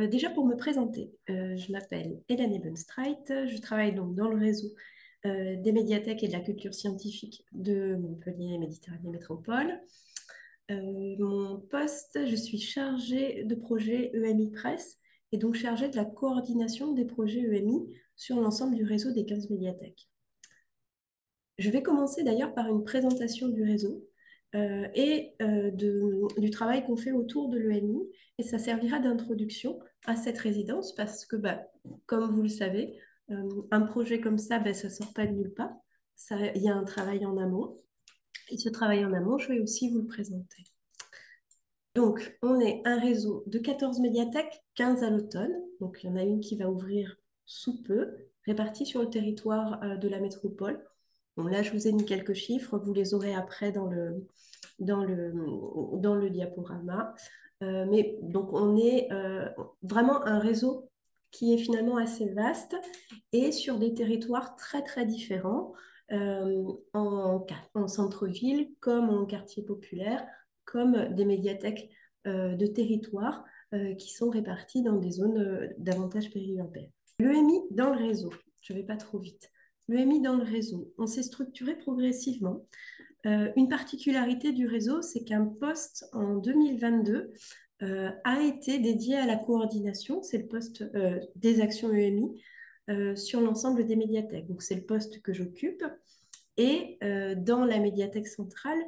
Déjà pour me présenter, je m'appelle Hélène Ebenstreit, je travaille donc dans le réseau des médiathèques et de la culture scientifique de Montpellier Méditerranée Métropole. Mon poste, je suis chargée de projet EMI Presse et donc chargée de la coordination des projets EMI sur l'ensemble du réseau des 15 médiathèques. Je vais commencer d'ailleurs par une présentation du réseau du travail qu'on fait autour de l'EMI. Et ça servira d'introduction à cette résidence parce que, comme vous le savez, un projet comme ça, ça ne sort pas de nulle part. Il y a un travail en amont. Et ce travail en amont, je vais aussi vous le présenter. Donc, on est un réseau de 14 médiathèques, 15 à l'automne. Donc, il y en a une qui va ouvrir sous peu, répartie sur le territoire de la métropole. Bon, là, je vous ai mis quelques chiffres, vous les aurez après dans le diaporama. Mais donc, on est vraiment un réseau qui est finalement assez vaste et sur des territoires très, très différents, en centre-ville comme en quartier populaire, comme des médiathèques de territoire qui sont réparties dans des zones davantage périurbaines. L'EMI dans le réseau, je ne vais pas trop vite. L'EMI dans le réseau, on s'est structuré progressivement. Une particularité du réseau, c'est qu'un poste en 2022 a été dédié à la coordination, c'est le poste des actions EMI sur l'ensemble des médiathèques. Donc c'est le poste que j'occupe. Et dans la médiathèque centrale,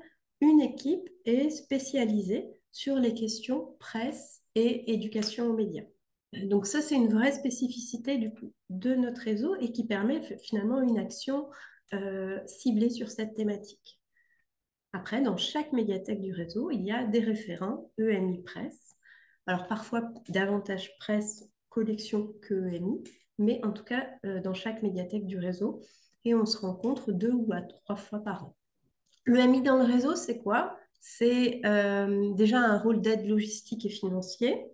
une équipe est spécialisée sur les questions presse et éducation aux médias. Donc ça, c'est une vraie spécificité de notre réseau et qui permet finalement une action ciblée sur cette thématique. Après, dans chaque médiathèque du réseau, il y a des référents EMI Presse. Alors parfois davantage presse collection que EMI, mais en tout cas dans chaque médiathèque du réseau, et on se rencontre 2 ou 3 fois par an. L'EMI dans le réseau, c'est quoi? C'est déjà un rôle d'aide logistique et financier,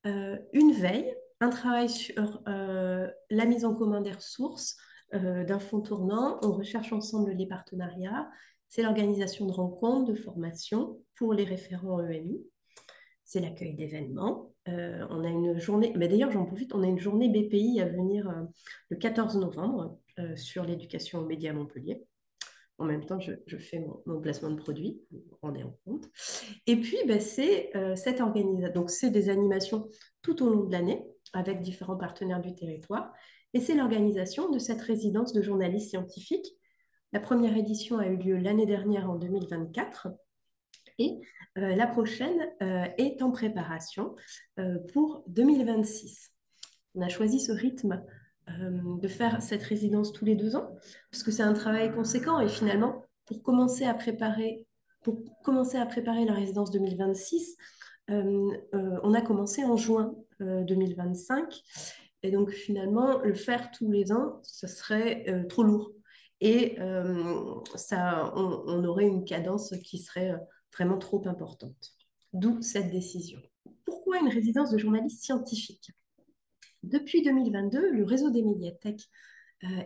une veille, un travail sur la mise en commun des ressources d'un fonds tournant. On recherche ensemble les partenariats. C'est l'organisation de rencontres, de formations pour les référents EMI. C'est l'accueil d'événements. On a une journée, mais d'ailleurs j'en profite, on a une journée BPI à venir le 14 novembre sur l'éducation aux médias à Montpellier. En même temps, je fais mon placement de produit, vous vous rendez en compte. Et puis, c'est cette organisation. Donc, c'est des animations tout au long de l'année avec différents partenaires du territoire. Et c'est l'organisation de cette résidence de journalistes scientifiques. La première édition a eu lieu l'année dernière en 2024. Et la prochaine est en préparation pour 2026. On a choisi ce rythme de faire cette résidence tous les 2 ans, parce que c'est un travail conséquent et finalement, pour commencer à préparer la résidence 2026, on a commencé en juin 2025 et donc finalement, le faire tous les ans, ce serait trop lourd. Et on aurait une cadence qui serait vraiment trop importante. D'où cette décision. Pourquoi une résidence de journaliste scientifique? Depuis 2022, le réseau des médiathèques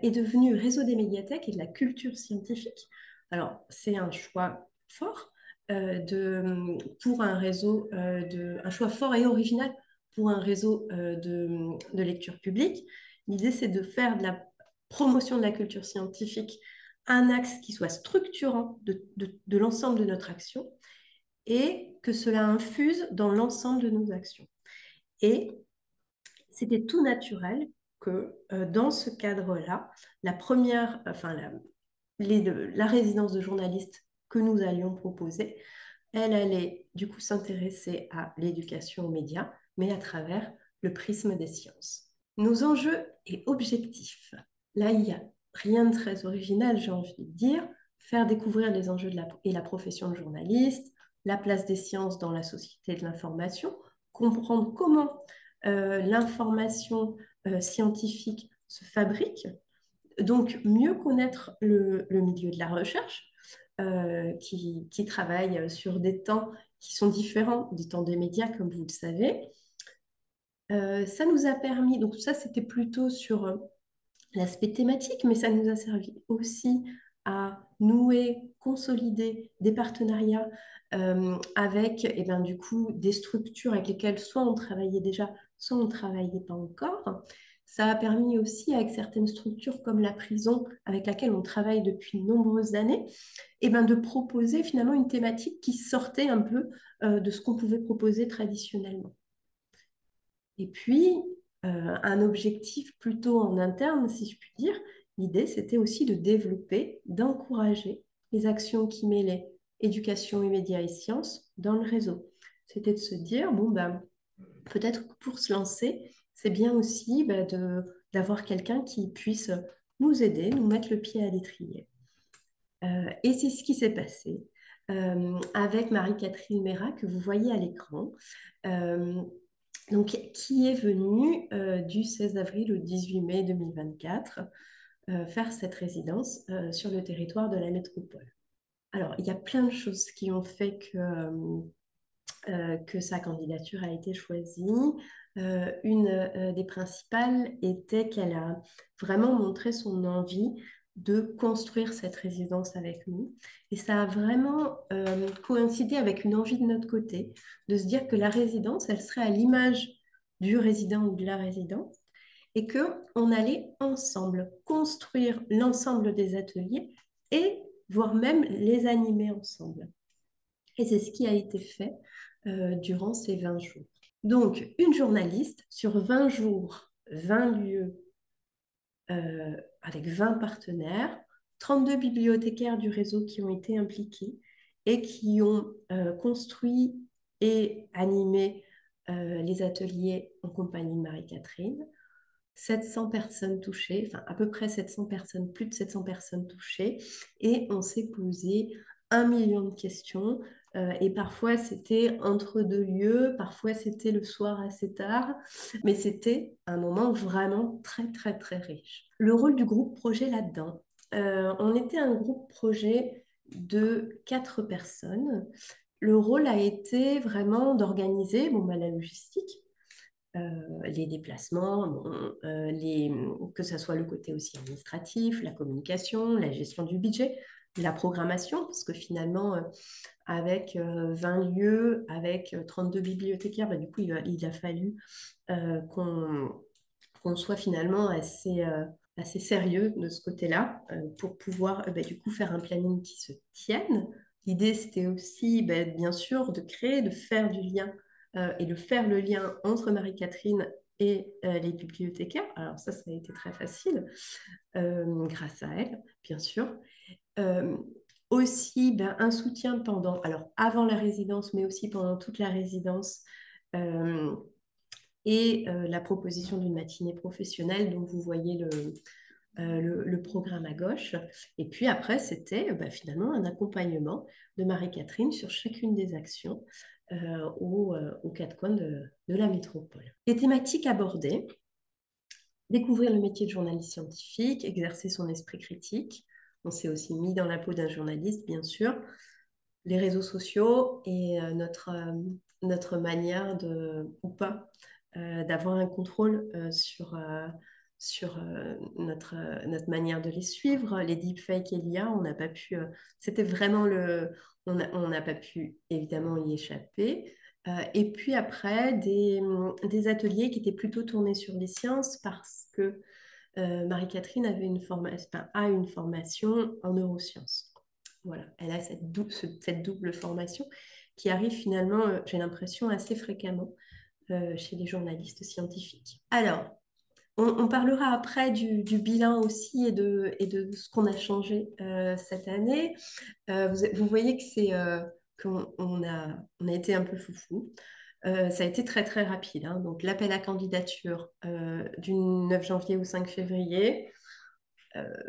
est devenu réseau des médiathèques et de la culture scientifique. Alors, c'est un choix fort pour un réseau, un choix fort et original pour un réseau de lecture publique. L'idée, c'est de faire de la promotion de la culture scientifique un axe qui soit structurant de l'ensemble de notre action et que cela infuse dans l'ensemble de nos actions. Et c'était tout naturel que dans ce cadre-là, la résidence de journaliste que nous allions proposer, elle allait du coup s'intéresser à l'éducation aux médias, mais à travers le prisme des sciences. Nos enjeux et objectifs. Là, il n'y a rien de très original, j'ai envie de dire. Faire découvrir les enjeux et la profession de journaliste, la place des sciences dans la société de l'information, comprendre comment l'information scientifique se fabrique, donc mieux connaître le milieu de la recherche qui travaille sur des temps qui sont différents des temps des médias, comme vous le savez. Ça nous a permis, donc ça c'était plutôt sur l'aspect thématique, mais ça nous a servi aussi à nouer, consolider des partenariats avec du coup, des structures avec lesquelles soit on travaillait déjà, soit on ne travaillait pas encore. Ça a permis aussi avec certaines structures comme la prison, avec laquelle on travaille depuis de nombreuses années, de proposer finalement une thématique qui sortait un peu de ce qu'on pouvait proposer traditionnellement. Et puis, un objectif plutôt en interne, si je puis dire, l'idée, c'était aussi de développer, d'encourager les actions qui mêlaient éducation, médias et sciences dans le réseau. C'était de se dire, peut-être que pour se lancer, c'est bien aussi d'avoir quelqu'un qui puisse nous aider, nous mettre le pied à l'étrier. Et c'est ce qui s'est passé avec Marie-Catherine Mérat, que vous voyez à l'écran. Donc, qui est venue du 16 avril au 18 mai 2024 faire cette résidence sur le territoire de la métropole. Alors, il y a plein de choses qui ont fait que sa candidature a été choisie. Une des principales était qu'elle a vraiment montré son envie de construire cette résidence avec nous. Et ça a vraiment coïncidé avec une envie de notre côté de se dire que la résidence, elle serait à l'image du résident ou de la résidente et qu'on allait ensemble construire l'ensemble des ateliers et voire même les animer ensemble. Et c'est ce qui a été fait durant ces 20 jours. Donc, une journaliste sur 20 jours, 20 lieux, avec 20 partenaires, 32 bibliothécaires du réseau qui ont été impliqués et qui ont construit et animé les ateliers en compagnie de Marie-Catherine. 700 personnes touchées, enfin à peu près 700 personnes, plus de 700 personnes touchées, et on s'est posé 1 million de questions, et parfois c'était entre deux lieux, parfois c'était le soir assez tard, mais c'était un moment vraiment très très très riche. Le rôle du groupe projet là-dedans, on était un groupe projet de 4 personnes. Le rôle a été vraiment d'organiser la logistique, les déplacements, que ce soit le côté aussi administratif, la communication, la gestion du budget, la programmation, parce que finalement, avec 20 lieux, avec 32 bibliothécaires, du coup, il a fallu qu'on soit finalement assez sérieux de ce côté-là pour pouvoir du coup faire un planning qui se tienne. L'idée, c'était aussi, bien sûr, de créer, de faire du lien et de faire le lien entre Marie-Catherine et les bibliothécaires. Alors ça a été très facile grâce à elle, bien sûr. Euh, Aussi, un soutien alors avant la résidence, mais aussi pendant toute la résidence, et la proposition d'une matinée professionnelle dont vous voyez le programme à gauche. Et puis après, c'était finalement un accompagnement de Marie-Catherine sur chacune des actions aux quatre coins de la métropole. Les thématiques abordées: découvrir le métier de journaliste scientifique, exercer son esprit critique. On s'est aussi mis dans la peau d'un journaliste, bien sûr. Les réseaux sociaux et notre manière ou pas d'avoir un contrôle sur notre manière de les suivre. Les deepfakes et l'IA, on n'a pas pu, c'était vraiment on n'a pas pu évidemment y échapper. Et puis après, des ateliers qui étaient plutôt tournés sur les sciences parce que Marie-Catherine a une formation en neurosciences. Voilà, elle a cette double formation qui arrive finalement, j'ai l'impression, assez fréquemment chez les journalistes scientifiques. Alors, on parlera après du bilan aussi et de ce qu'on a changé cette année. Vous voyez qu'on a été un peu foufou. Ça a été très très rapide, hein. Donc l'appel à candidature du 9 janvier au 5 février.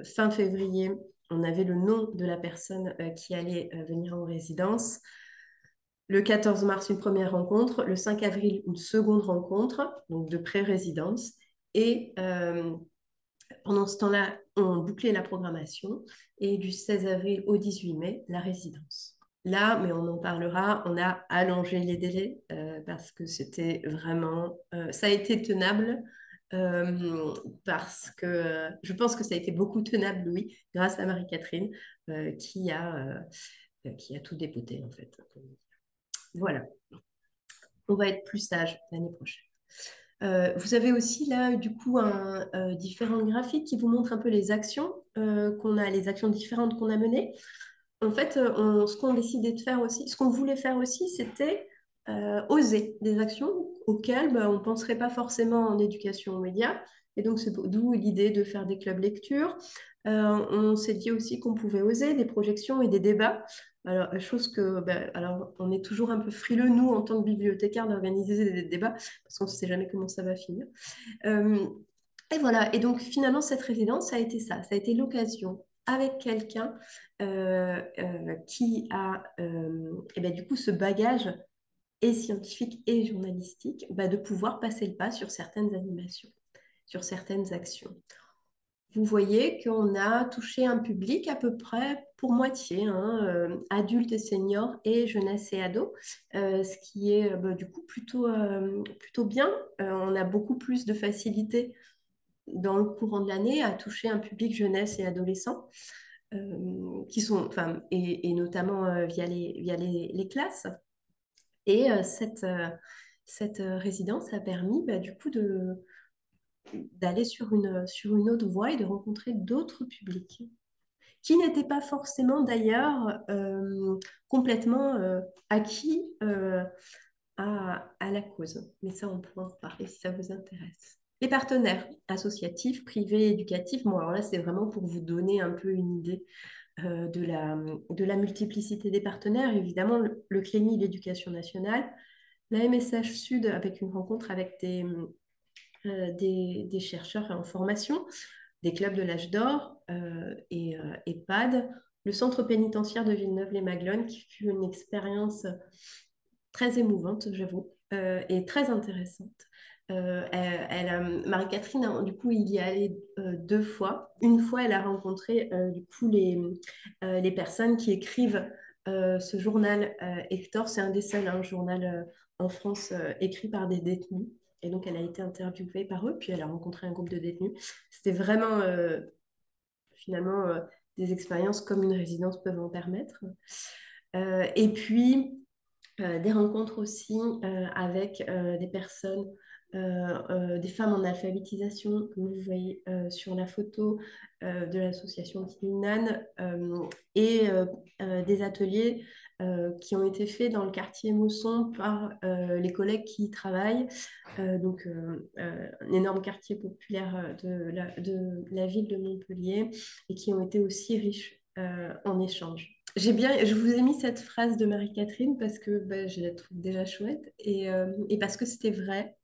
Fin février, on avait le nom de la personne qui allait venir en résidence. Le 14 mars, une première rencontre. Le 5 avril, une seconde rencontre, donc de pré-résidence. Et pendant ce temps-là, on bouclait la programmation. Et du 16 avril au 18 mai, la résidence. Là, mais on en parlera, on a allongé les délais parce que c'était vraiment... ça a été tenable, parce que je pense que ça a été beaucoup tenable, oui, grâce à Marie-Catherine, qui a tout dépoté, en fait. Voilà, on va être plus sage l'année prochaine. Vous avez aussi là, du coup, différents graphiques qui vous montrent un peu les actions les actions différentes qu'on a menées. En fait, ce qu'on décidait de faire aussi, ce qu'on voulait faire aussi, c'était oser des actions auxquelles on ne penserait pas forcément en éducation aux médias. Et donc, c'est d'où l'idée de faire des clubs lecture. On s'est dit aussi qu'on pouvait oser des projections et des débats. Alors, chose que, alors, on est toujours un peu frileux, nous, en tant que bibliothécaires, d'organiser des débats, parce qu'on ne sait jamais comment ça va finir. Euh, et voilà, et donc finalement, cette résidence, ça a été ça, ça a été l'occasion avec quelqu'un qui a du coup ce bagage et scientifique et journalistique, de pouvoir passer le pas sur certaines animations, sur certaines actions. Vous voyez qu'on a touché un public à peu près pour moitié, hein, adultes et seniors et jeunesse et ados, ce qui est du coup plutôt bien. On a beaucoup plus de facilité dans le courant de l'année à toucher un public jeunesse et adolescent, qui sont, enfin, et notamment via les classes. Et cette résidence a permis du coup d'aller sur une autre voie et de rencontrer d'autres publics qui n'étaient pas forcément d'ailleurs complètement acquis à la cause. Mais ça, on pourra en reparler si ça vous intéresse. Les partenaires associatifs, privés, éducatifs, bon, alors là, c'est vraiment pour vous donner un peu une idée de la multiplicité des partenaires. Évidemment, le CLEMI, l'éducation nationale, la MSH Sud, avec une rencontre avec des chercheurs en formation, des clubs de l'âge d'or et EHPAD, le centre pénitentiaire de Villeneuve-les-Maglones, qui fut une expérience très émouvante, j'avoue, et très intéressante. Marie-Catherine, hein, du coup, il y est allée 2 fois. Une fois, elle a rencontré du coup les personnes qui écrivent ce journal Hector. C'est un des seuls journal en France écrit par des détenus. Et donc, elle a été interviewée par eux, puis elle a rencontré un groupe de détenus. C'était vraiment, finalement, des expériences comme une résidence peuvent en permettre. Et puis, des rencontres aussi avec des personnes, des femmes en alphabétisation, comme vous voyez sur la photo de l'association Tininan, et des ateliers qui ont été faits dans le quartier Mausson par les collègues qui y travaillent. Un énorme quartier populaire de la ville de Montpellier et qui ont été aussi riches en échanges. Je vous ai mis cette phrase de Marie-Catherine parce que je la trouve déjà chouette et parce que c'était vrai.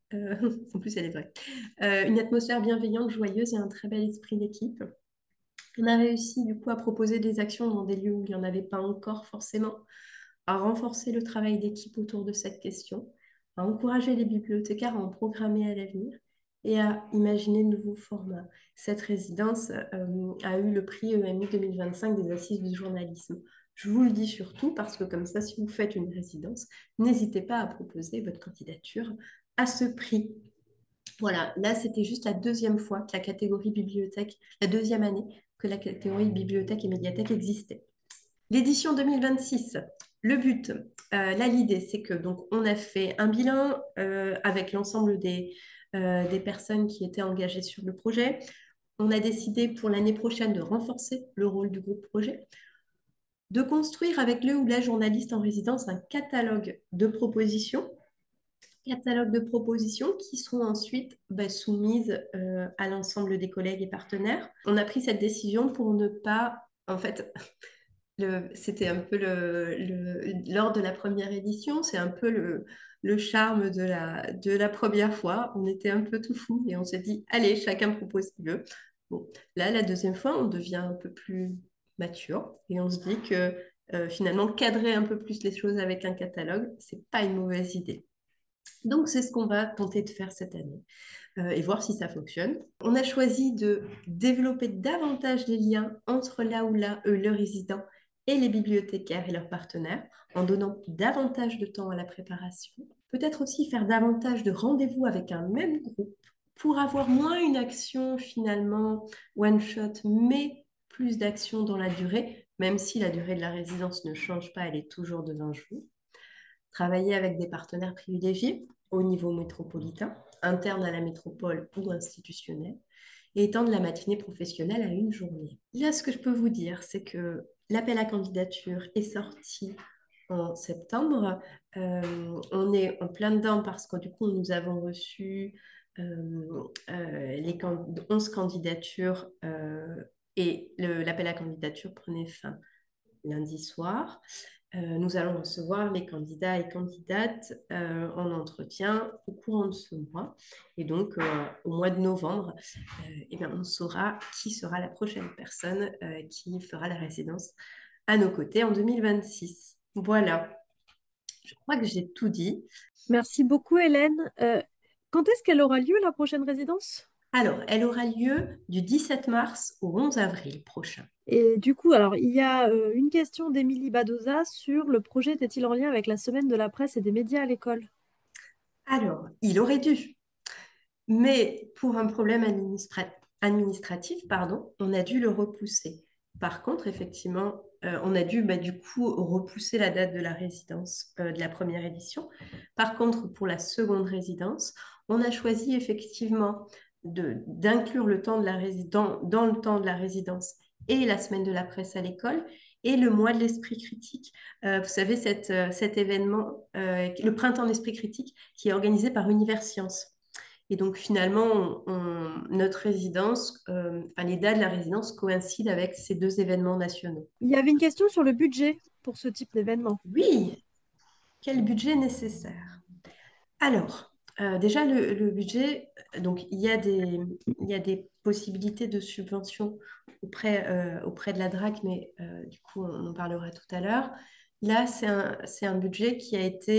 En plus, elle est vraie. Une atmosphère bienveillante, joyeuse et un très bel esprit d'équipe. On a réussi du coup à proposer des actions dans des lieux où il n'y en avait pas encore forcément, à renforcer le travail d'équipe autour de cette question, à encourager les bibliothécaires à en programmer à l'avenir et à imaginer de nouveaux formats. Cette résidence a eu le prix EMI 2025 des Assises du journalisme. Je vous le dis surtout parce que comme ça, si vous faites une résidence, n'hésitez pas à proposer votre candidature à ce prix. Voilà, là c'était juste la deuxième fois que la catégorie bibliothèque, la deuxième année que la catégorie bibliothèque et médiathèque existait. L'édition 2026, le but, là l'idée c'est que donc on a fait un bilan avec l'ensemble des personnes qui étaient engagées sur le projet. On a décidé pour l'année prochaine de renforcer le rôle du groupe projet, de construire avec le ou la journaliste en résidence un catalogue de propositions qui seront ensuite soumises à l'ensemble des collègues et partenaires. On a pris cette décision pour ne pas, en fait, c'était un peu lors de la première édition, c'est un peu le charme de la première fois. On était un peu tout fou et on s'est dit, allez, chacun propose ce qu'il veut. Bon, là, la deuxième fois, on devient un peu plus mature et on se dit que finalement, cadrer un peu plus les choses avec un catalogue, c'est pas une mauvaise idée. Donc, c'est ce qu'on va tenter de faire cette année et voir si ça fonctionne. On a choisi de développer davantage les liens entre là où là, le résident et les bibliothécaires et leurs partenaires en donnant davantage de temps à la préparation. Peut-être aussi faire davantage de rendez-vous avec un même groupe pour avoir moins une action finalement one shot, mais plus d'actions dans la durée, même si la durée de la résidence ne change pas, elle est toujours de 20 jours. Travailler avec des partenaires privilégiés au niveau métropolitain, interne à la métropole ou institutionnel, et étendre la matinée professionnelle à une journée. Là, ce que je peux vous dire, c'est que l'appel à candidature est sorti en septembre. On est en plein dedans parce que du coup, nous avons reçu 11 candidatures et l'appel à candidature prenait fin lundi soir. Nous allons recevoir les candidats et candidates en entretien au courant de ce mois. Et donc, au mois de novembre, eh bien, on saura qui sera la prochaine personne qui fera la résidence à nos côtés en 2026. Voilà, je crois que j'ai tout dit. Merci beaucoup, Hélène. Quand est-ce qu'elle aura lieu, la prochaine résidence? Alors, elle aura lieu du 17 mars au 11 avril prochain. Et du coup, alors, il y a une question d'Émilie Badoza sur le projet était-il en lien avec la semaine de la presse et des médias à l'école? Alors, il aurait dû, mais pour un problème administratif, pardon, on a dû le repousser. Par contre, effectivement, on a dû du coup repousser la date de la résidence de la première édition. Par contre, pour la seconde résidence, on a choisi effectivement d'inclure le temps de la dans le temps de la résidence et la semaine de la presse à l'école et le mois de l'esprit critique. Vous savez, cet événement, le printemps de l'esprit critique, qui est organisé par Univers Sciences. Et donc finalement, notre résidence, enfin, les dates de la résidence coïncident avec ces deux événements nationaux. Il y avait une question sur le budget pour ce type d'événement. Oui, quel budget est nécessaire? Alors, déjà le budget, donc il y a des possibilités de subvention auprès de la DRAC, mais du coup on en parlera tout à l'heure. Là, c'est un budget qui est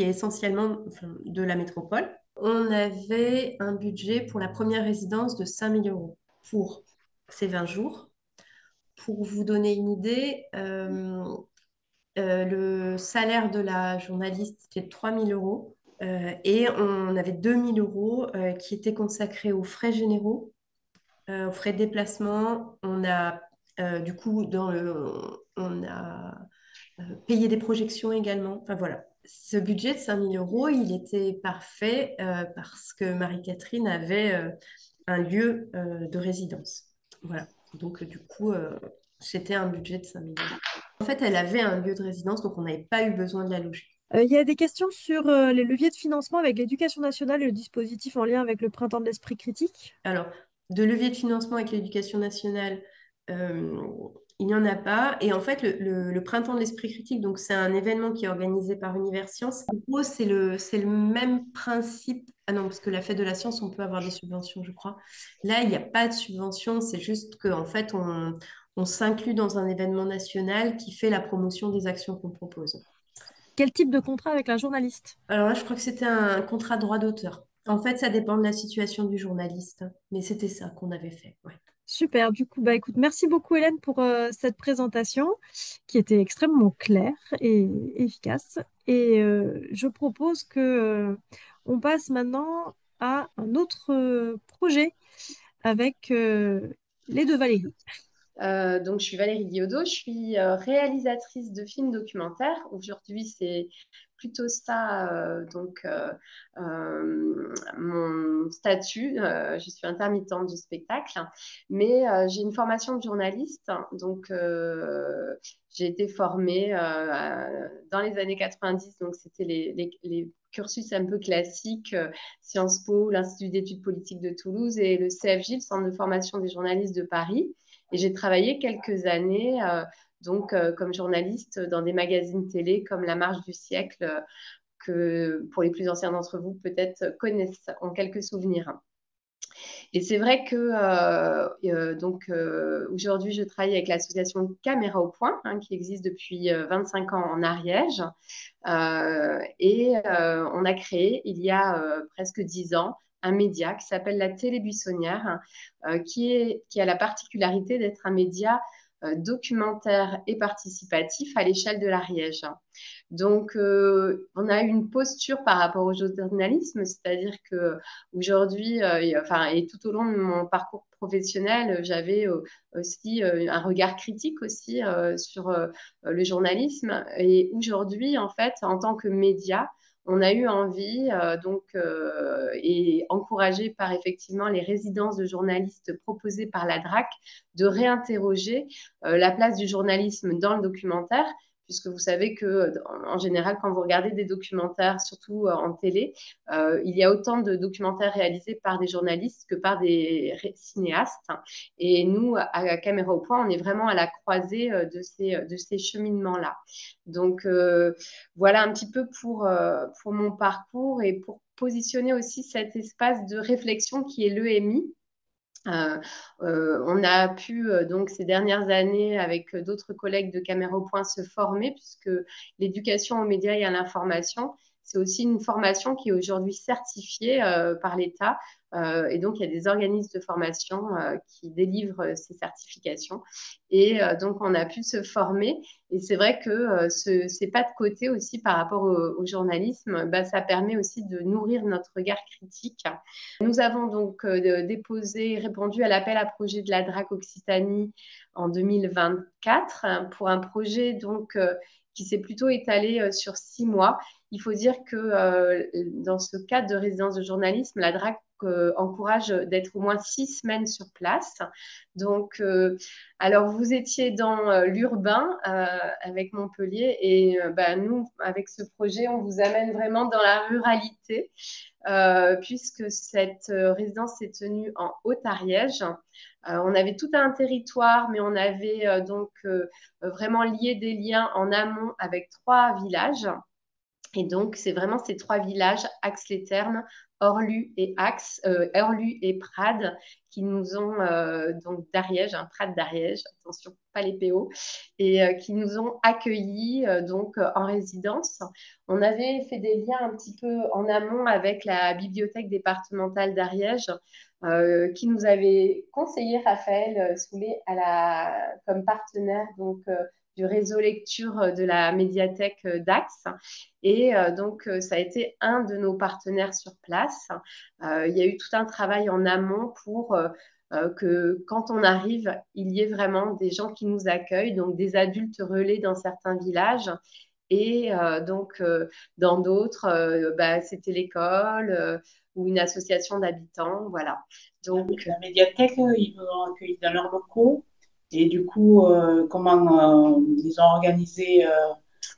essentiellement enfin, de la métropole. On avait un budget pour la première résidence de 5 000 € pour ces 20 jours. Pour vous donner une idée, le salaire de la journaliste était de 3 000 € et on avait 2 000 € qui étaient consacrés aux frais généraux, aux frais de déplacement. On a du coup on a payé des projections également. Enfin voilà. Ce budget de 5 000 €, il était parfait parce que Marie-Catherine avait un lieu de résidence. Voilà. Donc du coup, c'était un budget de 5 000 €. En fait, elle avait un lieu de résidence, donc on n'avait pas eu besoin de la loger. Il y a des questions sur les leviers de financement avec l'éducation nationale et le dispositif en lien avec le printemps de l'esprit critique. Alors, de levier de financement avec l'éducation nationale, euh, il n'y en a pas. Et en fait, le Printemps de l'Esprit Critique, donc c'est un événement qui est organisé par Univers Sciences. En gros, c'est le même principe. Ah non, parce que la fête de la science, on peut avoir des subventions, je crois. Là, il n'y a pas de subvention, c'est juste qu'en fait, on s'inclut dans un événement national qui fait la promotion des actions qu'on propose. Quel type de contrat avec la journaliste? Alors là, je crois que c'était un contrat droit d'auteur. En fait, ça dépend de la situation du journaliste, mais c'était ça qu'on avait fait. Ouais. Super, du coup, bah écoute, merci beaucoup Hélène pour cette présentation qui était extrêmement claire et efficace. Et je propose que on passe maintenant à un autre projet avec les deux Valérie. Donc, je suis Valérie Guillaudeau, je suis réalisatrice de films documentaires. Aujourd'hui, c'est plutôt ça, mon statut. Je suis intermittente du spectacle, mais j'ai une formation de journaliste. Donc, j'ai été formée dans les années 90, donc c'était les cursus un peu classiques, Sciences Po, l'Institut d'études politiques de Toulouse et le CFJ, le Centre de formation des journalistes de Paris. Et j'ai travaillé quelques années comme journaliste dans des magazines télé comme La Marche du siècle, que pour les plus anciens d'entre vous peut-être connaissent, ont quelques souvenirs. Et c'est vrai que aujourd'hui, je travaille avec l'association Caméra au Point, hein, qui existe depuis 25 ans en Ariège. On a créé, il y a presque 10 ans, un média qui s'appelle la Télé Buissonnière, qui a la particularité d'être un média documentaire et participatif à l'échelle de l'Ariège. Donc, on a une posture par rapport au journalisme, c'est-à-dire que aujourd'hui, et tout au long de mon parcours professionnel, j'avais aussi un regard critique aussi sur le journalisme. Et aujourd'hui, en fait, en tant que média, on a eu envie, et encouragé par effectivement les résidences de journalistes proposées par la DRAC, de réinterroger la place du journalisme dans le documentaire, puisque vous savez que en général, quand vous regardez des documentaires, surtout en télé, il y a autant de documentaires réalisés par des journalistes que par des cinéastes. Et nous, à Caméra au Point, on est vraiment à la croisée de ces cheminements-là. Donc, voilà un petit peu pour mon parcours et pour positionner aussi cet espace de réflexion qui est l'EMI. On a pu donc ces dernières années avec d'autres collègues de Caméra au Point se former, puisque l'éducation aux médias et à l'information, c'est aussi une formation qui est aujourd'hui certifiée par l'État. Et donc, il y a des organismes de formation qui délivrent ces certifications. Et donc, on a pu se former. Et c'est vrai que ces pas de côté aussi par rapport au journalisme, bah, ça permet aussi de nourrir notre regard critique. Nous avons donc déposé et répondu à l'appel à projet de la DRAC Occitanie en 2024 pour un projet donc qui s'est plutôt étalé sur 6 mois. Il faut dire que dans ce cadre de résidence de journalisme, la DRAC encourage d'être au moins 6 semaines sur place. Donc, alors vous étiez dans l'urbain avec Montpellier et bah, nous, avec ce projet, on vous amène vraiment dans la ruralité. Puisque cette résidence s'est tenue en Haute-Ariège. On avait tout un territoire, mais on avait vraiment lié des liens en amont avec 3 villages. Et donc, c'est vraiment ces 3 villages, Ax-les-Thermes, Orlu et Prades, qui nous ont, donc d'Ariège, Prades d'Ariège, attention, pas les PO, et qui nous ont accueillis en résidence. On avait fait des liens un petit peu en amont avec la bibliothèque départementale d'Ariège, qui nous avait conseillé Raphaël Soulet comme partenaire du réseau lecture de la médiathèque d'Ax. Et ça a été un de nos partenaires sur place. Il y a eu tout un travail en amont pour que quand on arrive, il y ait vraiment des gens qui nous accueillent, donc des adultes relais dans certains villages. Et dans d'autres, c'était l'école ou une association d'habitants. Voilà. Donc, la médiathèque, ils vous ont accueilli dans leurs locaux. Et du coup, comment ils ont organisé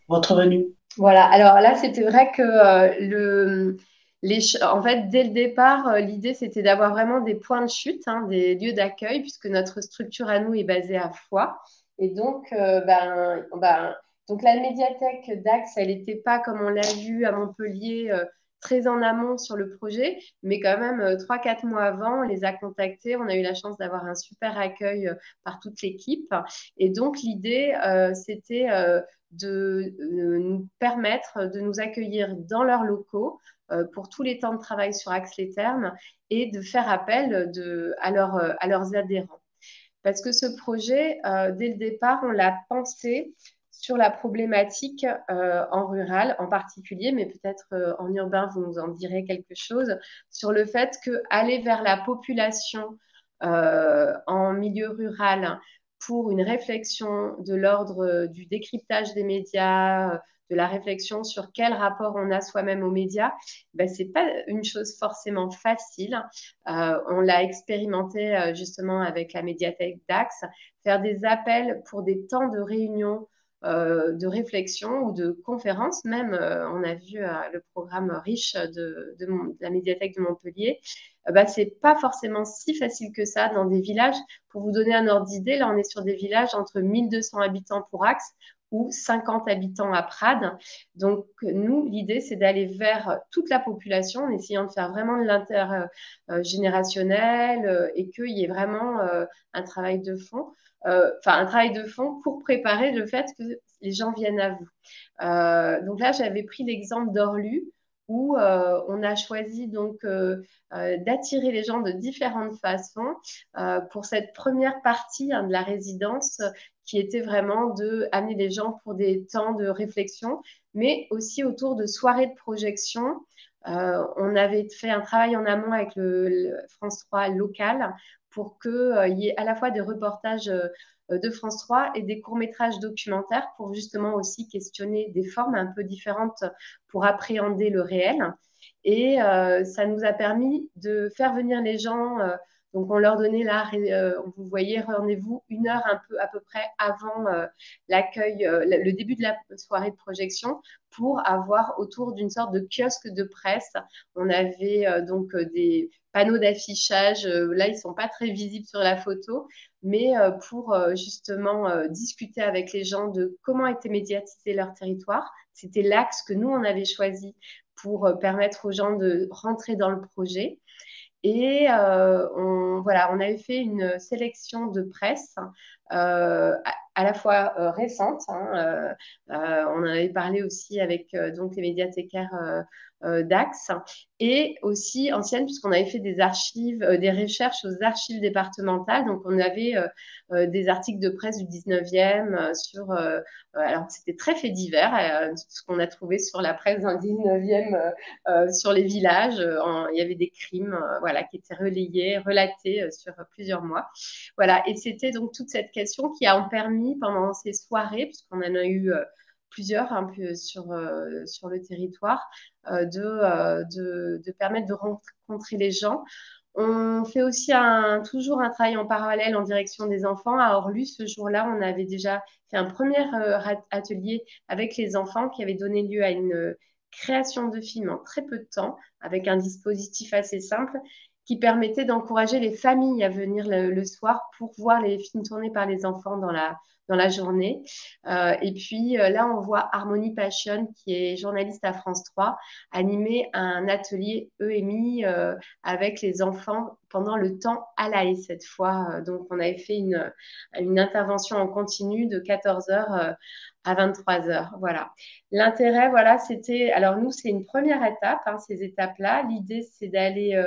votre venue? Voilà, alors là, c'était vrai que en fait, dès le départ, l'idée, c'était d'avoir vraiment des points de chute, hein, des lieux d'accueil, puisque notre structure à nous est basée à Foix. Et donc, donc la médiathèque d'Ax, elle n'était pas, comme on l'a vu à Montpellier, très en amont sur le projet, mais quand même 3, 4 mois avant, on les a contactés. On a eu la chance d'avoir un super accueil par toute l'équipe. Et donc, l'idée, c'était de nous permettre de nous accueillir dans leurs locaux pour tous les temps de travail sur Ax-les-Thermes et de faire appel à leurs adhérents. Parce que ce projet, dès le départ, on l'a pensé sur la problématique en rural en particulier, mais peut-être en urbain, vous nous en direz quelque chose, sur le fait qu'aller vers la population en milieu rural pour une réflexion de l'ordre du décryptage des médias, de la réflexion sur quel rapport on a soi-même aux médias, ben, ce n'est pas une chose forcément facile. On l'a expérimenté justement avec la médiathèque d'Ax, faire des appels pour des temps de réunion, de réflexion ou de conférence même. On a vu le programme riche de la médiathèque de Montpellier. C'est pas forcément si facile que ça dans des villages. Pour vous donner un ordre d'idée, là, on est sur des villages entre 1200 habitants pour Ax ou 50 habitants à Prades. Donc, nous, l'idée, c'est d'aller vers toute la population en essayant de faire vraiment de l'intergénérationnel et qu'il y ait vraiment un travail de fond. Un travail de fond pour préparer le fait que les gens viennent à vous. Donc là, j'avais pris l'exemple d'Orlu, où on a choisi donc d'attirer les gens de différentes façons pour cette première partie de la résidence qui était vraiment d'amener les gens pour des temps de réflexion, mais aussi autour de soirées de projection. On avait fait un travail en amont avec le France 3 local pour qu'il y ait à la fois des reportages de France 3 et des courts-métrages documentaires pour justement aussi questionner des formes un peu différentes pour appréhender le réel. Et ça nous a permis de faire venir les gens. Donc, on leur donnait là, vous voyez, rendez-vous 1 heure un peu, à peu près avant l'accueil, le début de la soirée de projection pour avoir autour d'une sorte de kiosque de presse. On avait donc des panneaux d'affichage. Là, ils ne sont pas très visibles sur la photo, mais pour justement discuter avec les gens de comment était médiatisé leur territoire. C'était l'axe que nous, on avait choisi pour permettre aux gens de rentrer dans le projet. Et voilà, on avait fait une sélection de presse à la fois récente. On en avait parlé aussi avec donc les médiathécaires d'Axe et aussi anciennes puisqu'on avait fait des archives, des recherches aux archives départementales. Donc on avait des articles de presse du 19e sur alors c'était très fait divers, ce qu'on a trouvé sur la presse dans le 19e sur les villages. Il y avait des crimes voilà, qui étaient relayés, relatés sur plusieurs mois. Voilà. Et c'était donc toute cette question qui a permis pendant ces soirées, puisqu'on en a eu plusieurs un peu sur le territoire, de permettre de rencontrer les gens. On fait aussi toujours un travail en parallèle en direction des enfants. À Orlu, ce jour-là, on avait déjà fait un premier atelier avec les enfants qui avait donné lieu à une création de films en très peu de temps, avec un dispositif assez simple qui permettait d'encourager les familles à venir le soir pour voir les films tournés par les enfants dans la journée. Et puis là, on voit Harmonie Passion, qui est journaliste à France 3, animer un atelier EMI avec les enfants pendant le temps à l'AE cette fois. Donc, on avait fait une intervention en continu de 14h à 23h. Voilà. L'intérêt, voilà, c'était. Alors, nous, c'est une première étape, ces étapes-là. L'idée, c'est d'aller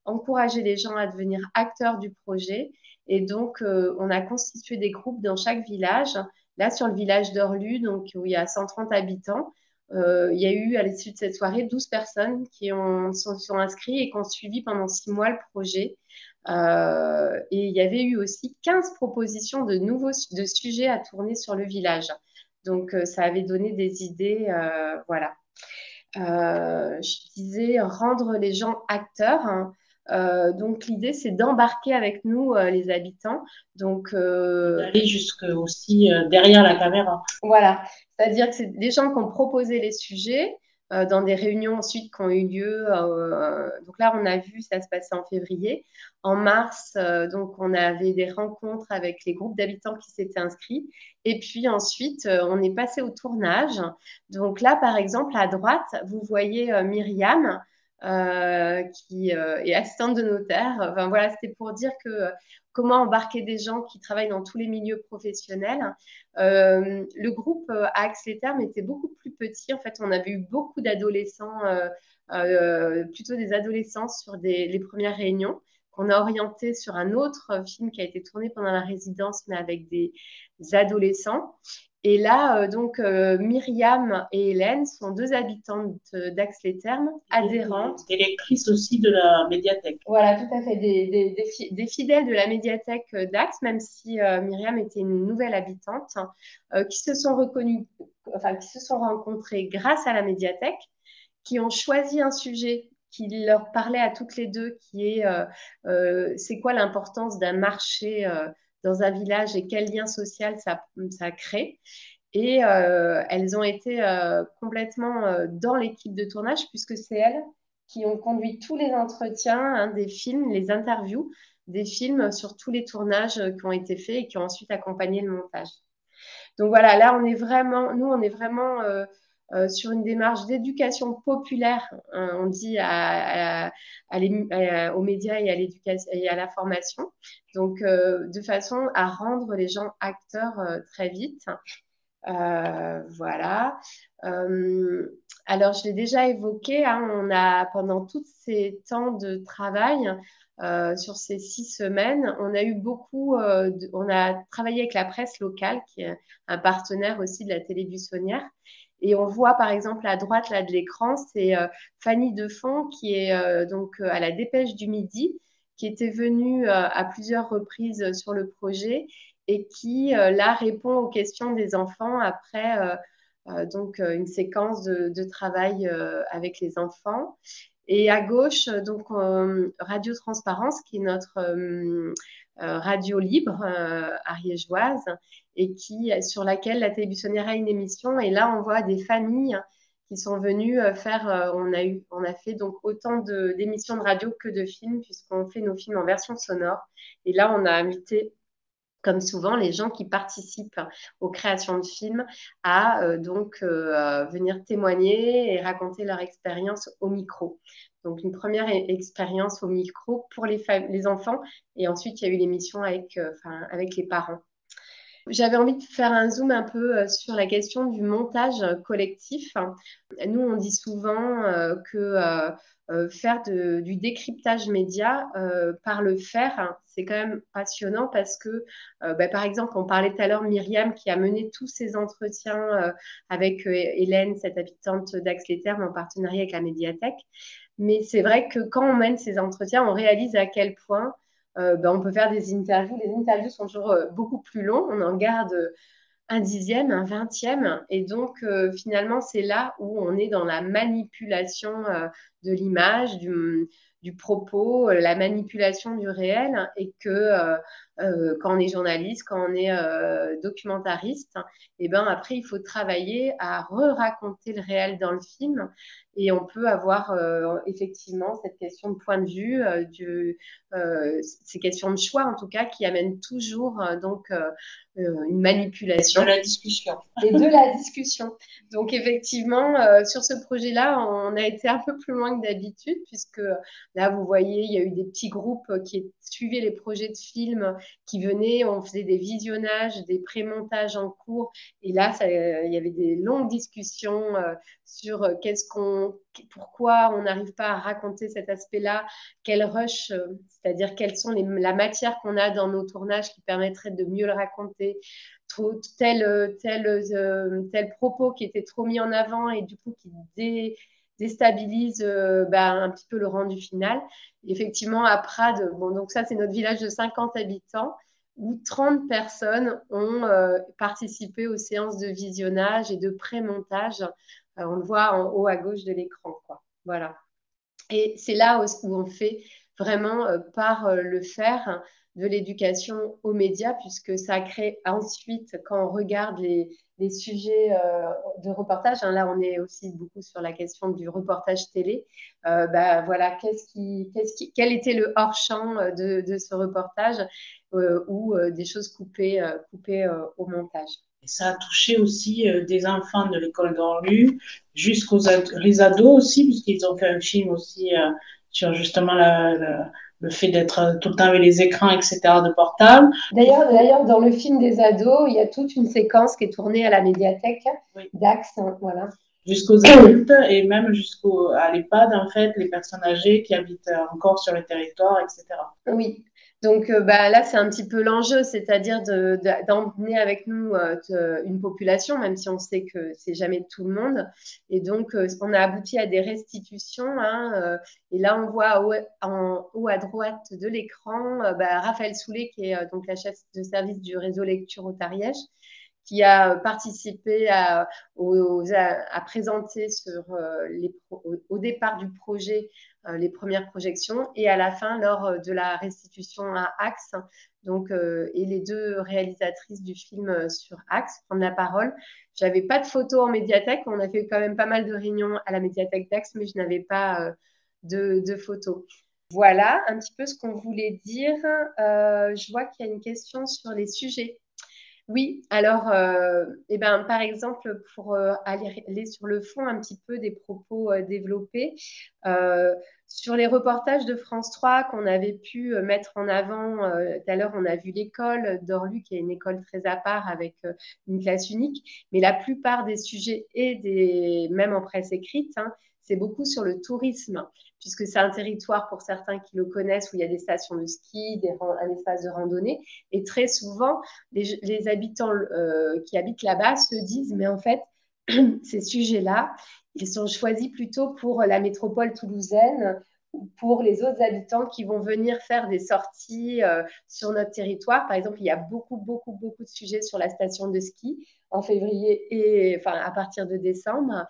encourager les gens à devenir acteurs du projet. Et donc, on a constitué des groupes dans chaque village. Là, sur le village d'Orlu, donc, où il y a 130 habitants, il y a eu, à l'issue de cette soirée, 12 personnes qui sont inscrites et qui ont suivi pendant 6 mois le projet. Et il y avait eu aussi 15 propositions de sujets à tourner sur le village. Donc, ça avait donné des idées. Voilà. Je disais rendre les gens acteurs. Donc, l'idée, c'est d'embarquer avec nous les habitants. Donc, d'aller jusque aussi derrière la caméra. Voilà, c'est-à-dire que c'est des gens qui ont proposé les sujets dans des réunions ensuite qui ont eu lieu. Donc là, on a vu, ça se passait en février. En mars, donc on avait des rencontres avec les groupes d'habitants qui s'étaient inscrits. Et puis ensuite, on est passé au tournage. Donc là, par exemple, à droite, vous voyez Myriam. Qui est assistante de notaire. Enfin, voilà, c'était pour dire que comment embarquer des gens qui travaillent dans tous les milieux professionnels. Le groupe à Axe-les-Thermes était beaucoup plus petit. En fait, on avait eu beaucoup d'adolescents, plutôt des adolescents sur les premières réunions, qu'on a orienté sur un autre film qui a été tourné pendant la résidence, mais avec des adolescents. Et là, donc, Myriam et Hélène sont 2 habitantes d'Axe-les-Thermes, adhérentes. Des lectrices aussi de la médiathèque. Voilà, tout à fait, des fidèles de la médiathèque d'Axe, même si Myriam était une nouvelle habitante, qui se sont reconnues, enfin, qui se sont rencontrées grâce à la médiathèque, qui ont choisi un sujet qui leur parlait à toutes les deux, qui est c'est quoi l'importance d'un marché dans un village et quel lien social ça crée. Et elles ont été complètement dans l'équipe de tournage, puisque c'est elles qui ont conduit tous les entretiens des films, les interviews des films sur tous les tournages qui ont été faits et qui ont ensuite accompagné le montage. Donc voilà, là, on est vraiment sur une démarche d'éducation populaire, on dit aux médias et à l'éducation et à la formation. Donc, de façon à rendre les gens acteurs très vite. Voilà. Alors, je l'ai déjà évoqué, hein, on a, pendant tous ces temps de travail, sur ces 6 semaines, on a eu on a travaillé avec la presse locale, qui est un partenaire aussi de la télé buissonnière. Et on voit par exemple à droite là, de l'écran, c'est Fanny Defont qui est donc à la Dépêche du Midi, qui était venue à plusieurs reprises sur le projet et qui là répond aux questions des enfants après donc une séquence de travail avec les enfants. Et à gauche, donc Radio Transparence, qui est notre radio libre ariégeoise et sur laquelle la télé buissonnière a une émission. Et là, on voit des familles qui sont venues faire. On a fait donc autant d'émissions de radio que de films, puisqu'on fait nos films en version sonore. Et là, on a invité, comme souvent, les gens qui participent aux créations de films à venir témoigner et raconter leur expérience au micro. Donc, une première expérience au micro pour les enfants, et ensuite, il y a eu l'émission avec les parents. J'avais envie de faire un zoom un peu sur la question du montage collectif. Nous, on dit souvent que faire du décryptage média par le faire, hein, c'est quand même passionnant parce que, par exemple, on parlait tout à l'heure Myriam qui a mené tous ces entretiens avec Hélène, cette habitante d'Ax-les-Thermes, en partenariat avec la médiathèque. Mais c'est vrai que quand on mène ces entretiens, on réalise à quel point on peut faire des interviews. Les interviews sont toujours beaucoup plus longs. On en garde un dixième, un vingtième. Et donc, finalement, c'est là où on est dans la manipulation de l'image, du propos, la manipulation du réel. Et que quand on est journaliste, quand on est documentariste, et ben après, il faut travailler à re-raconter le réel dans le film. Et on peut avoir effectivement cette question de point de vue, ces questions de choix en tout cas, qui amènent toujours une manipulation. De la discussion. Et de la discussion. Donc effectivement, sur ce projet-là, on a été un peu plus loin que d'habitude, puisque là, vous voyez, il y a eu des petits groupes qui suivaient les projets de films, qui venaient, on faisait des visionnages, des pré-montages en cours. Et là, il y avait des longues discussions sur pourquoi on n'arrive pas à raconter cet aspect-là, quel rush, c'est-à-dire quelles sont la matière qu'on a dans nos tournages qui permettrait de mieux le raconter, tel propos qui était trop mis en avant et du coup qui déstabilise un petit peu le rendu final. Et effectivement, à Prades, bon, donc ça c'est notre village de 50 habitants, où 30 personnes ont participé aux séances de visionnage et de pré-montage. On le voit en haut à gauche de l'écran, quoi. Voilà. Et c'est là où on fait vraiment par le faire de l'éducation aux médias, puisque ça crée ensuite, quand on regarde les sujets de reportage, hein, là on est aussi beaucoup sur la question du reportage télé, voilà, quel était le hors-champ de ce reportage ou des choses coupées au montage. Et ça a touché aussi des enfants de l'école d'Orlu jusqu'aux les ados aussi, puisqu'ils ont fait un film aussi sur justement le fait d'être tout le temps avec les écrans, etc., de portable. D'ailleurs, dans le film des ados, il y a toute une séquence qui est tournée à la médiathèque d'Ax, hein, voilà. Jusqu'aux adultes et même à l'EHPAD, en fait, les personnes âgées qui habitent encore sur le territoire, etc. Oui. Donc là, c'est un petit peu l'enjeu, c'est-à-dire d'emmener avec nous une population, même si on sait que c'est jamais tout le monde. Et donc, on a abouti à des restitutions. Hein, et là, on voit en haut à droite de l'écran Raphaël Soulet, qui est donc la chef de service du réseau Lecture au Tariège, qui a participé à présenter au départ du projet les premières projections et à la fin lors de la restitution à Axe. Donc, et les deux réalisatrices du film sur Axe prennent la parole. J'avais pas de photos en médiathèque. On a fait quand même pas mal de réunions à la médiathèque d'Axe, mais je n'avais pas de photos. Voilà un petit peu ce qu'on voulait dire. Je vois qu'il y a une question sur les sujets. Oui, alors, par exemple, pour aller sur le fond un petit peu des propos développés, euh, sur les reportages de France 3 qu'on avait pu mettre en avant, tout à l'heure, on a vu l'école d'Orlu, qui est une école très à part avec une classe unique, mais la plupart des sujets même en presse écrite, hein, c'est beaucoup sur le tourisme, puisque c'est un territoire, pour certains qui le connaissent, où il y a des stations de ski, un espace de randonnée, et très souvent, les habitants qui habitent là-bas se disent, mais en fait, ces sujets-là, ils sont choisis plutôt pour la métropole toulousaine ou pour les autres habitants qui vont venir faire des sorties sur notre territoire. Par exemple, il y a beaucoup, beaucoup, beaucoup de sujets sur la station de ski en février et enfin à partir de décembre.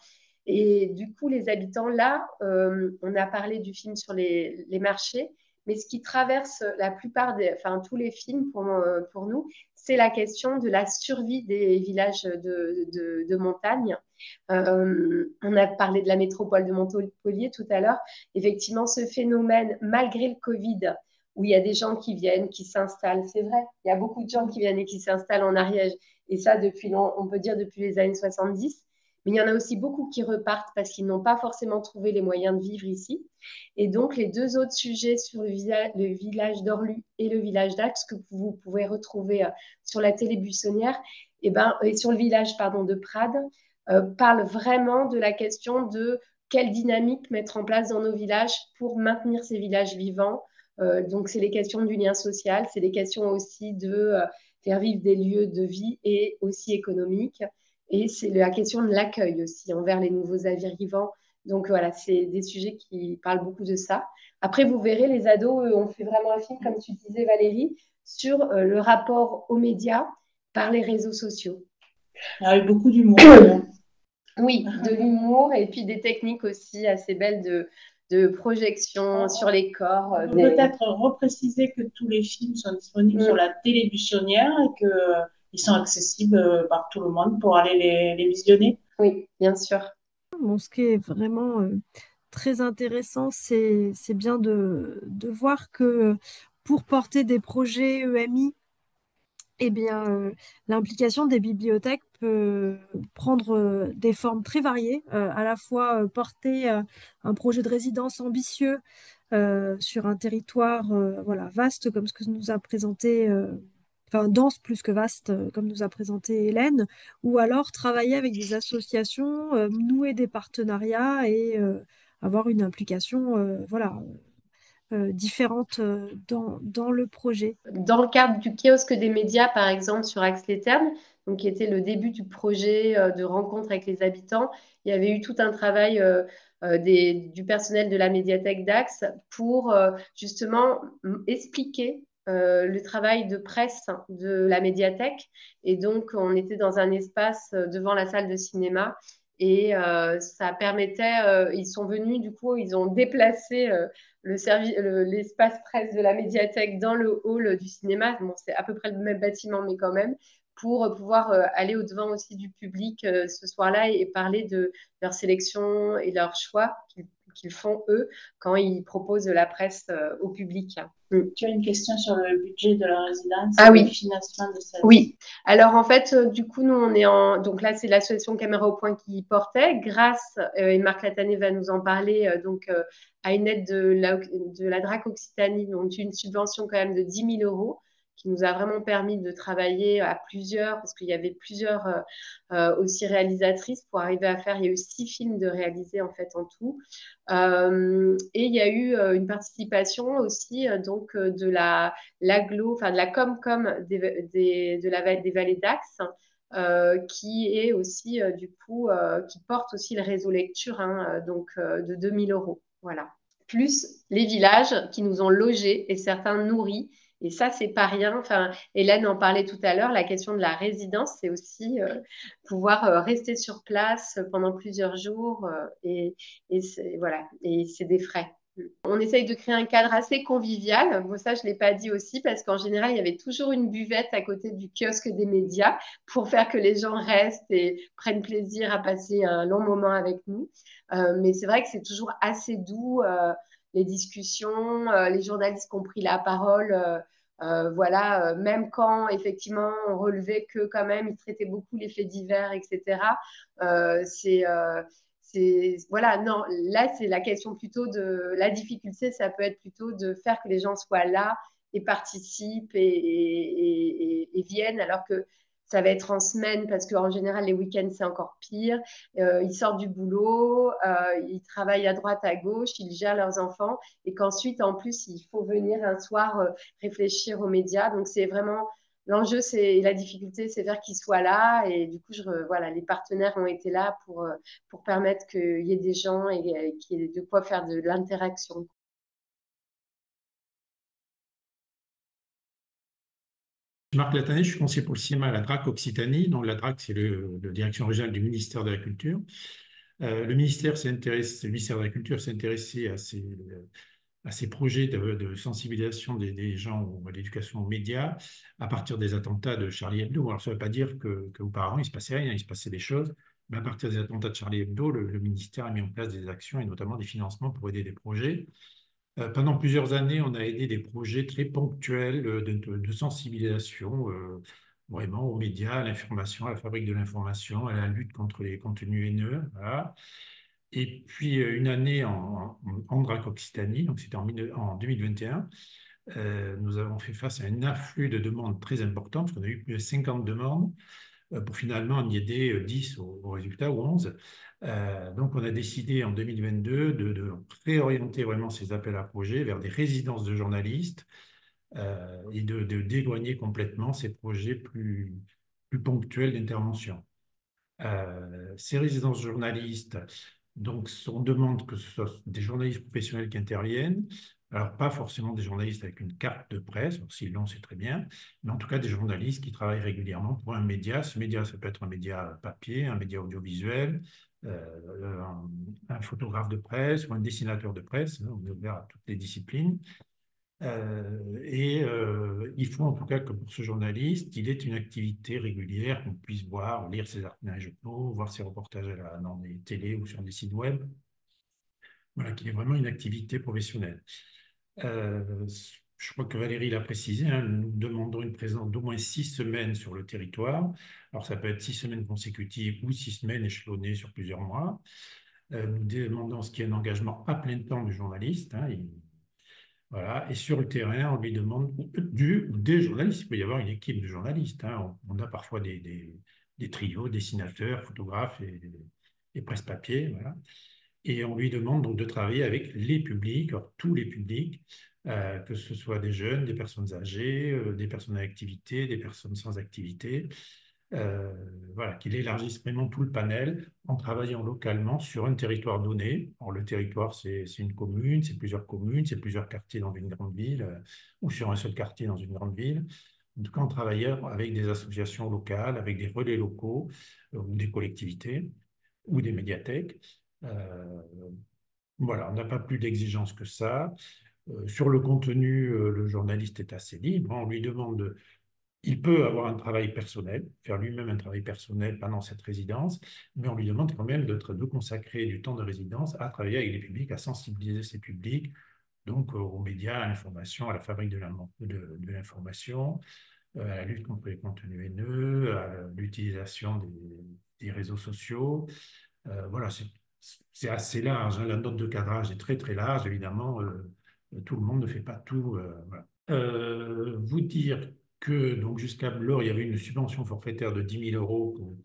Et du coup, les habitants là, on a parlé du film sur les marchés, mais ce qui traverse la plupart enfin tous les films pour nous, c'est la question de la survie des villages de montagne. On a parlé de la métropole de Montpellier tout à l'heure. Effectivement, ce phénomène, malgré le Covid, où il y a des gens qui viennent, qui s'installent, c'est vrai, il y a beaucoup de gens qui viennent et qui s'installent en Ariège, et ça, on peut dire depuis les années 70. Mais il y en a aussi beaucoup qui repartent parce qu'ils n'ont pas forcément trouvé les moyens de vivre ici. Et donc, les deux autres sujets sur le village d'Orlu et le village d'Ax que vous pouvez retrouver sur la télé buissonnière, et sur le village pardon, de Prades, parlent vraiment de la question de quelle dynamique mettre en place dans nos villages pour maintenir ces villages vivants. Donc, c'est les questions du lien social, c'est les questions aussi de faire vivre des lieux de vie et aussi économiques. Et c'est la question de l'accueil aussi envers les nouveaux arrivants. Donc voilà, c'est des sujets qui parlent beaucoup de ça. Après, vous verrez, les ados, on fait vraiment un film, comme tu disais Valérie, sur le rapport aux médias par les réseaux sociaux. Avec beaucoup d'humour. Oui, de l'humour et puis des techniques aussi assez belles de projection sur les corps. On peut peut-être repréciser que tous les films sont disponibles sur la télé buissonnière et qu'ils sont accessibles par tout le monde pour aller les visionner. Oui, bien sûr. Bon, ce qui est vraiment très intéressant, c'est bien de voir que pour porter des projets EMI, eh bien, l'implication des bibliothèques peut prendre des formes très variées, à la fois porter un projet de résidence ambitieux sur un territoire voilà, vaste comme ce que nous a présenté, enfin dense plus que vaste, comme nous a présenté Hélène, ou alors travailler avec des associations, nouer des partenariats et avoir une implication voilà, différente dans le projet. Dans le cadre du kiosque des médias, par exemple, sur Ax-les-Thermes, donc qui était le début du projet de rencontre avec les habitants, il y avait eu tout un travail du personnel de la médiathèque d'Ax pour justement expliquer le travail de presse de la médiathèque. Et donc, on était dans un espace devant la salle de cinéma. Et ça permettait, ils sont venus, du coup, ils ont déplacé l'espace presse de la médiathèque dans le hall du cinéma. Bon, c'est à peu près le même bâtiment, mais quand même, pour pouvoir aller au-devant aussi du public ce soir-là et parler de leur sélection et leur choix qu'ils font, eux, quand ils proposent la presse au public. Tu as une question sur le budget de la résidence et le financement de celle-ci. Oui. Alors, en fait, du coup, nous, on est donc là, c'est l'association Caméra au Point qui portait, grâce, et Marc Latané va nous en parler, à une aide de la DRAC Occitanie, donc une subvention quand même de 10 000 euros, qui nous a vraiment permis de travailler à plusieurs, parce qu'il y avait plusieurs aussi réalisatrices pour arriver à faire, il y a eu 6 films de réaliser en fait en tout. Et il y a eu une participation aussi de l'aglo, enfin de la Comcom des Vallées d'Axe, qui est aussi du coup qui porte aussi le réseau lecture, hein, de 2 000 euros. Voilà. Plus les villages qui nous ont logés et certains nourris. Et ça, c'est pas rien. Enfin, Hélène en parlait tout à l'heure. La question de la résidence, c'est aussi pouvoir rester sur place pendant plusieurs jours. Voilà. Et c'est des frais. On essaye de créer un cadre assez convivial. Bon, ça, je ne l'ai pas dit aussi, parce qu'en général, il y avait toujours une buvette à côté du kiosque des médias pour faire que les gens restent et prennent plaisir à passer un long moment avec nous. Mais c'est vrai que c'est toujours assez doux, les discussions, les journalistes qui ont pris la parole Voilà, même quand effectivement on relevait que quand même ils traitaient beaucoup les faits divers, etc. Voilà, non, là c'est la question plutôt de la difficulté, ça peut être plutôt de faire que les gens soient là et participent et viennent, alors que ça va être en semaine parce qu'en général les week-ends c'est encore pire. Ils sortent du boulot, ils travaillent à droite, à gauche, ils gèrent leurs enfants et qu'ensuite en plus il faut venir un soir réfléchir aux médias. Donc c'est vraiment l'enjeu, c'est la difficulté, c'est faire qu'ils soient là. Et du coup, voilà, les partenaires ont été là pour permettre qu'il y ait des gens et qu'il y ait de quoi faire de l'interaction. Marc Latané, je suis conseiller pour le cinéma à la DRAC Occitanie. Donc, la DRAC, c'est la direction régionale du ministère de la Culture. Le ministère de la Culture s'est intéressé à ces projets de sensibilisation des gens à l'éducation aux médias à partir des attentats de Charlie Hebdo. Alors, ça ne veut pas dire qu'auparavant, il ne se passait rien, il se passait des choses. Mais à partir des attentats de Charlie Hebdo, le ministère a mis en place des actions et notamment des financements pour aider des projets. Pendant plusieurs années, on a aidé des projets très ponctuels de sensibilisation vraiment aux médias, à l'information, à la fabrique de l'information, à la lutte contre les contenus haineux. Voilà. Et puis une année en DRAC Occitanie, donc c'était en 2021, nous avons fait face à un afflux de demandes très important, parce qu'on a eu plus de 50 demandes pour finalement en y aider 10 au résultat, ou 11. Donc, on a décidé en 2022 de réorienter vraiment ces appels à projets vers des résidences de journalistes et d'éloigner complètement ces projets plus ponctuels d'intervention. Ces résidences journalistes, donc on demande que ce soit des journalistes professionnels qui interviennent, alors pas forcément des journalistes avec une carte de presse, s'ils l'ont c'est très bien, mais en tout cas des journalistes qui travaillent régulièrement pour un média. Ce média, ça peut être un média papier, un média audiovisuel, un photographe de presse ou un dessinateur de presse, hein, on est ouvert à toutes les disciplines. Il faut en tout cas que pour ce journaliste, il ait une activité régulière, qu'on puisse voir, lire ses articles dans les journaux, voir ses reportages dans les télés ou sur des sites web. Voilà, qu'il ait vraiment une activité professionnelle. Je crois que Valérie l'a précisé, hein, nous demandons une présence d'au moins 6 semaines sur le territoire. Alors ça peut être 6 semaines consécutives ou 6 semaines échelonnées sur plusieurs mois. Nous demandons ce qui est un engagement à plein temps du journaliste. Hein, voilà. Et sur le terrain, on lui demande des journalistes. Il peut y avoir une équipe de journalistes. Hein. On a parfois des trios, dessinateurs, photographes et presse-papier. Voilà. Et on lui demande donc de travailler avec les publics, alors, tous les publics, que ce soit des jeunes, des personnes âgées, des personnes à activité, des personnes sans activité. Voilà, qu'il élargisse vraiment tout le panel en travaillant localement sur un territoire donné. Alors, le territoire, c'est une commune, c'est plusieurs communes, c'est plusieurs quartiers dans une grande ville ou sur un seul quartier dans une grande ville. En tout cas, en travaillant avec des associations locales, avec des relais locaux ou des collectivités ou des médiathèques. Voilà, on n'a pas plus d'exigences que ça. Sur le contenu, le journaliste est assez libre. On lui demande il peut avoir un travail personnel, faire lui-même un travail personnel pendant cette résidence, mais on lui demande quand même de consacrer du temps de résidence à travailler avec les publics, à sensibiliser ces publics, donc aux médias, à l'information, à la fabrique de l'information, à la lutte contre les contenus haineux, à l'utilisation des réseaux sociaux. Voilà, c'est assez large, hein. La note de cadrage est très très large, évidemment. Tout le monde ne fait pas tout. Voilà. Vous dire que donc jusqu'à lors, il y avait une subvention forfaitaire de 10 000 euros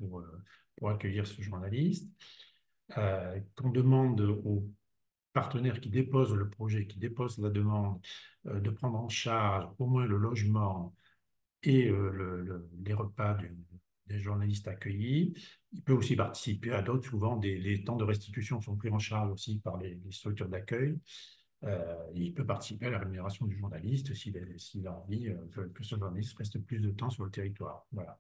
pour accueillir ce journaliste, qu'on demande aux partenaires qui déposent le projet, qui déposent la demande, de prendre en charge au moins le logement et les repas des journalistes accueillis. Il peut aussi participer à d'autres. Souvent, les temps de restitution sont pris en charge aussi par les structures d'accueil. Il peut participer à la rémunération du journaliste s'il a envie que ce journaliste reste plus de temps sur le territoire. Voilà.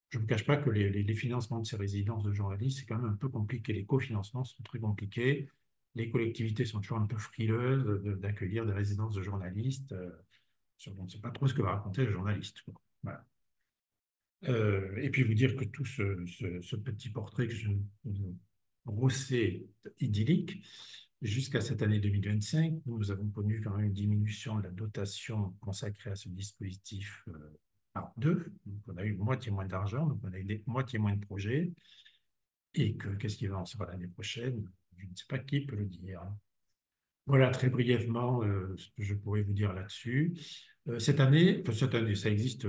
Je ne vous cache pas que les financements de ces résidences de journalistes, c'est quand même un peu compliqué. Les cofinancements sont très compliqués. Les collectivités sont toujours un peu frileuses d'accueillir des résidences de journalistes. On ne sait pas trop ce que va raconter le journaliste. Voilà. Et puis vous dire que tout ce petit portrait que je brossais idyllique, jusqu'à cette année 2025, nous avons connu quand même une diminution de la dotation consacrée à ce dispositif par deux. Donc, on a eu moitié moins d'argent, donc on a eu moitié moins de projets. Et qu'est-ce qui va en sera l'année prochaine? Je ne sais pas qui peut le dire. Voilà très brièvement ce que je pourrais vous dire là-dessus. Cette année, ça existe.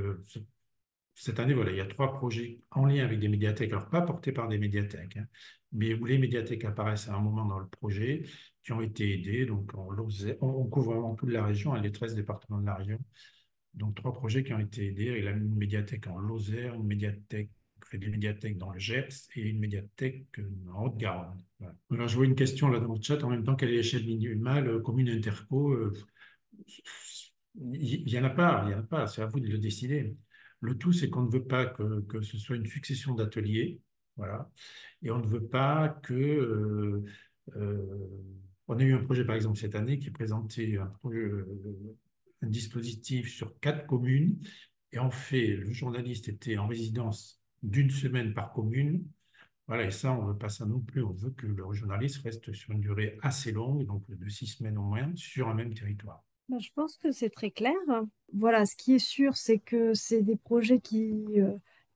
Cette année, voilà, il y a 3 projets en lien avec des médiathèques, alors pas portés par des médiathèques, hein, mais où les médiathèques apparaissent à un moment dans le projet, qui ont été aidés. Donc, on couvre vraiment toute la région, hein, les 13 départements de la région. Donc, 3 projets qui ont été aidés, et une médiathèque en Lozère, une médiathèque, des médiathèques dans le Gers et une médiathèque en Haute-Garonne. Voilà. Alors, je vois une question là dans le chat, en même temps, quelle est l'échelle minimale commune interco? Il n'y en a pas, il y en a pas, c'est à vous de le décider. Le tout, c'est qu'on ne veut pas que ce soit une succession d'ateliers, voilà, et on ne veut pas que... on a eu un projet, par exemple, cette année qui présentait un dispositif sur 4 communes, et en fait, le journaliste était en résidence d'une semaine par commune. Voilà, et ça, on ne veut pas ça non plus. On veut que le journaliste reste sur une durée assez longue, donc de 6 semaines au moins, sur un même territoire. Ben, je pense que c'est très clair. Voilà, ce qui est sûr, c'est que c'est des projets qui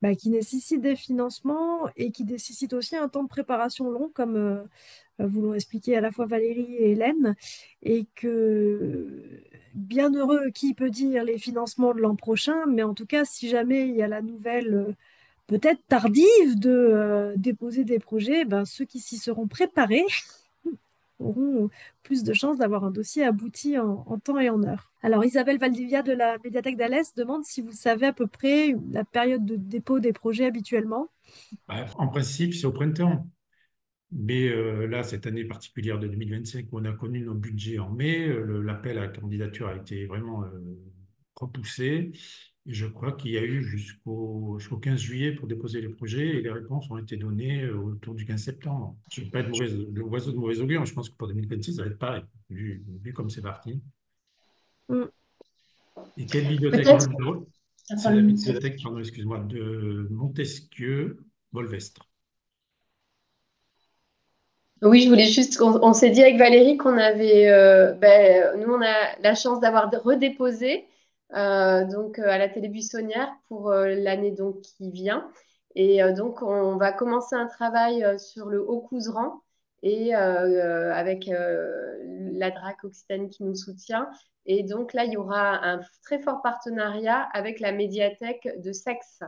nécessitent des financements et qui nécessitent aussi un temps de préparation long, comme vous l'ont expliqué à la fois Valérie et Hélène, et que bien heureux qui peut dire les financements de l'an prochain, mais en tout cas, si jamais il y a la nouvelle, peut-être tardive, de déposer des projets, ben, ceux qui s'y seront préparés auront plus de chances d'avoir un dossier abouti en temps et en heure. Alors, Isabelle Valdivia de la médiathèque d'Alès demande si vous savez à peu près la période de dépôt des projets habituellement. En principe, c'est au printemps. Mais là, cette année particulière de 2025, où on a connu nos budgets en mai, l'appel à la candidature a été vraiment repoussé. Et je crois qu'il y a eu jusqu'au 15 juillet pour déposer les projets, et les réponses ont été données autour du 15 septembre. Je ne veux pas être le oiseau de mauvais augure, mais je pense que pour 2026, ça va être pareil, vu comme c'est parti. Mm. Et quelle bibliothèque? Peut-être. C'est la bibliothèque, pardon, excuse-moi, de Montesquieu-Bolvestre. Oui, je voulais juste, on s'est dit avec Valérie qu'on avait, nous on a la chance d'avoir redéposé à la Télé Buissonnière pour l'année donc qui vient. Et donc on va commencer un travail sur le Haut-Couserans et avec la DRAC Occitanie qui nous soutient. Et donc là, il y aura un très fort partenariat avec la médiathèque de Sexe.